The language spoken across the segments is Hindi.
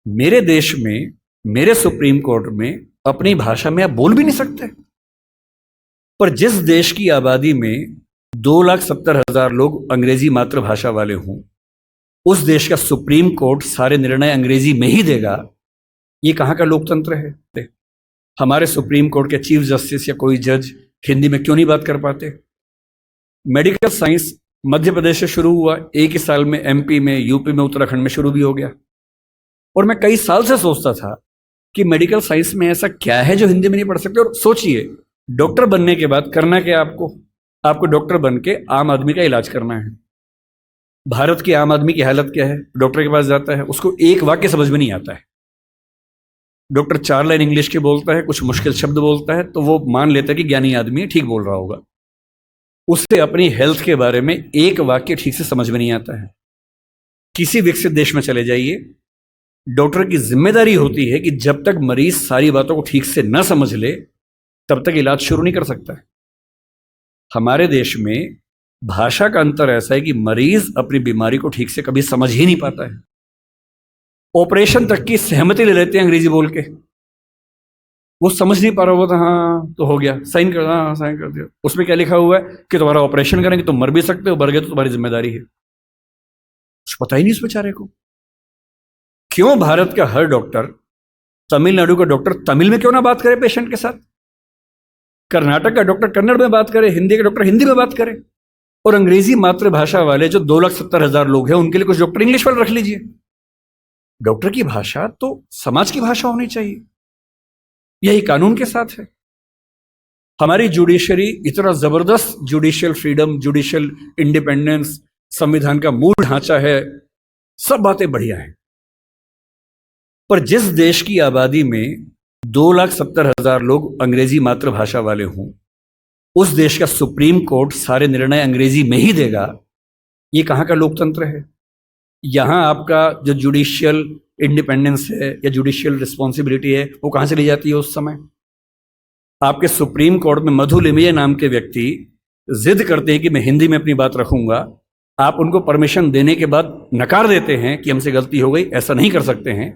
मेरे देश में, मेरे सुप्रीम कोर्ट में अपनी भाषा में आप बोल भी नहीं सकते। पर जिस देश की आबादी में 2,70,000 लोग अंग्रेजी मातृभाषा वाले हों, उस देश का सुप्रीम कोर्ट सारे निर्णय अंग्रेजी में ही देगा, ये कहाँ का लोकतंत्र है? हमारे सुप्रीम कोर्ट के चीफ जस्टिस या कोई जज हिंदी में क्यों नहीं बात कर पाते? मेडिकल साइंस मध्य प्रदेश से शुरू हुआ, एक ही साल में एमपी में, यूपी में, उत्तराखंड में शुरू भी हो गया। और मैं कई साल से सोचता था कि मेडिकल साइंस में ऐसा क्या है जो हिंदी में नहीं पढ़ सकते। और सोचिए, डॉक्टर बनने के बाद करना क्या आपको डॉक्टर बन के आम आदमी का इलाज करना है। भारत की आम आदमी की हालत क्या है? डॉक्टर के पास जाता है, उसको एक वाक्य समझ में नहीं आता है। डॉक्टर 4 लाइन इंग्लिश की बोलता है, कुछ मुश्किल शब्द बोलता है, तो वो मान लेता है कि ज्ञानी आदमी है, ठीक बोल रहा होगा। उससे अपनी हेल्थ के बारे में एक वाक्य ठीक से समझ में नहीं आता है। किसी विकसित देश में चले जाइए, डॉक्टर की जिम्मेदारी होती है कि जब तक मरीज सारी बातों को ठीक से न समझ ले, तब तक इलाज शुरू नहीं कर सकता है। हमारे देश में भाषा का अंतर ऐसा है कि मरीज अपनी बीमारी को ठीक से कभी समझ ही नहीं पाता है। ऑपरेशन तक की सहमति ले लेते हैं अंग्रेजी बोल के। वो समझ नहीं पा रहा होता, हाँ तो हो गया, साइन कर, हाँ साइन कर दिया। उसमें क्या लिखा हुआ है कि तुम्हारा ऑपरेशन करेंगे, तुम मर भी सकते हो, मर गए तो तुम्हारी जिम्मेदारी है। कुछ पता ही नहीं उस बेचारे को। क्यों भारत का हर डॉक्टर, तमिलनाडु का डॉक्टर तमिल में क्यों ना बात करे पेशेंट के साथ? कर्नाटक का डॉक्टर कन्नड़ में बात करे, हिंदी का डॉक्टर हिंदी में बात करे। और अंग्रेजी मातृभाषा वाले जो 2,70,000 लोग हैं, उनके लिए कुछ डॉक्टर इंग्लिश वाले रख लीजिए। डॉक्टर की भाषा तो समाज की भाषा होनी चाहिए। यही कानून के साथ है। हमारी जुडिशरी इतना जबरदस्त जुडिशियल फ्रीडम, जुडिशियल इंडिपेंडेंस, संविधान का मूल ढांचा है, सब बातें बढ़िया हैं। पर जिस देश की आबादी में 2,70,000 लोग अंग्रेजी मातृभाषा वाले हों, उस देश का सुप्रीम कोर्ट सारे निर्णय अंग्रेजी में ही देगा, ये कहाँ का लोकतंत्र है? यहाँ आपका जो जुडिशियल इंडिपेंडेंस है या जुडिशियल रिस्पॉन्सिबिलिटी है, वो कहाँ से ली जाती है उस समय? आपके सुप्रीम कोर्ट में मधु लिमये नाम के व्यक्ति जिद करते हैं कि मैं हिंदी में अपनी बात रखूंगा। आप उनको परमिशन देने के बाद नकार देते हैं कि हमसे गलती हो गई, ऐसा नहीं कर सकते हैं।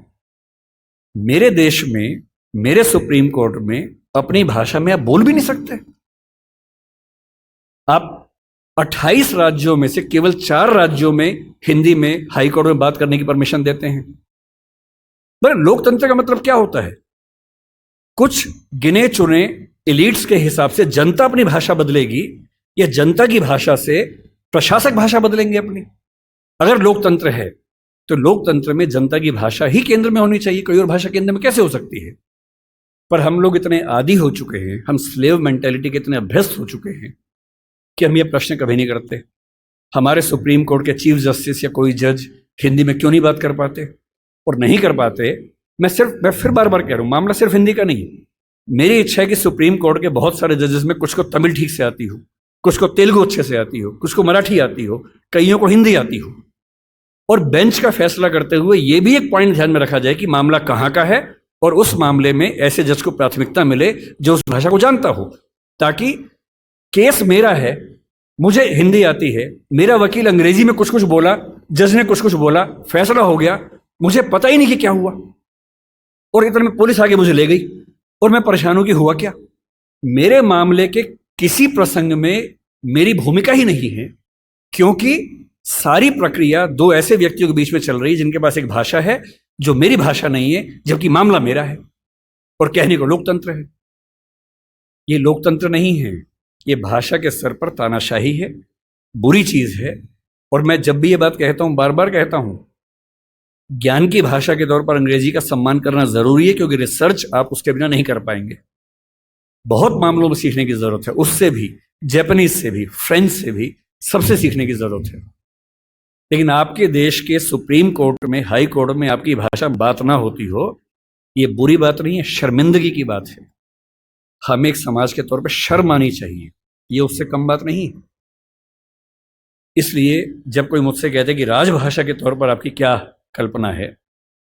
मेरे देश में, मेरे सुप्रीम कोर्ट में अपनी भाषा में आप बोल भी नहीं सकते। आप 28 राज्यों में से केवल 4 राज्यों में हिंदी में हाई कोर्ट में बात करने की परमिशन देते हैं। पर लोकतंत्र का मतलब क्या होता है? कुछ गिने चुने एलिट्स के हिसाब से जनता अपनी भाषा बदलेगी या जनता की भाषा से प्रशासक भाषा बदलेंगे अपनी? अगर लोकतंत्र है तो लोकतंत्र में जनता की भाषा ही केंद्र में होनी चाहिए। कोई और भाषा केंद्र में कैसे हो सकती है? पर हम लोग इतने आदी हो चुके हैं, हम स्लेव मेंटेलिटी के इतने अभ्यस्त हो चुके हैं कि हम ये प्रश्न कभी नहीं करते। हमारे सुप्रीम कोर्ट के चीफ जस्टिस या कोई जज हिंदी में क्यों नहीं बात कर पाते? और नहीं कर पाते, मैं फिर बार बार कह रहा हूं, मामला सिर्फ हिंदी का नहीं। मेरी इच्छा है कि सुप्रीम कोर्ट के बहुत सारे जजेस में कुछ को तमिल ठीक से आती हो, कुछ को तेलुगु अच्छे से आती हो, कुछ को मराठी आती हो, कईयों को हिंदी आती हो। और बेंच का फैसला करते हुए यह भी एक पॉइंट ध्यान में रखा जाए कि मामला कहां का है और उस मामले में ऐसे जज को प्राथमिकता मिले जो उस भाषा को जानता हो, ताकि केस मेरा है, मुझे हिंदी आती है, मेरा वकील अंग्रेजी में कुछ कुछ बोला, जज ने कुछ कुछ बोला, फैसला हो गया, मुझे पता ही नहीं कि क्या हुआ, और इतने में पुलिस आगे मुझे ले गई और मैं परेशान हूं कि हुआ क्या। मेरे मामले के किसी प्रसंग में मेरी भूमिका ही नहीं है, क्योंकि सारी प्रक्रिया 2 ऐसे व्यक्तियों के बीच में चल रही है जिनके पास एक भाषा है जो मेरी भाषा नहीं है, जबकि मामला मेरा है। और कहने को लोकतंत्र है। ये लोकतंत्र नहीं है, ये भाषा के स्तर पर तानाशाही है, बुरी चीज है। और मैं जब भी ये बात कहता हूं, बार बार कहता हूं, ज्ञान की भाषा के तौर पर अंग्रेजी का सम्मान करना जरूरी है, क्योंकि रिसर्च आप उसके बिना नहीं कर पाएंगे। बहुत मामलों में सीखने की जरूरत है, उससे भी, जापानीज से भी, फ्रेंच से भी, सबसे सीखने की जरूरत है। लेकिन आपके देश के सुप्रीम कोर्ट में, हाई कोर्ट में आपकी भाषा बात ना होती हो, ये बुरी बात नहीं है, शर्मिंदगी की बात है। हमें एक समाज के तौर पर शर्म आनी चाहिए, ये उससे कम बात नहीं है। इसलिए जब कोई मुझसे कहते कि राजभाषा के तौर पर आपकी क्या कल्पना है,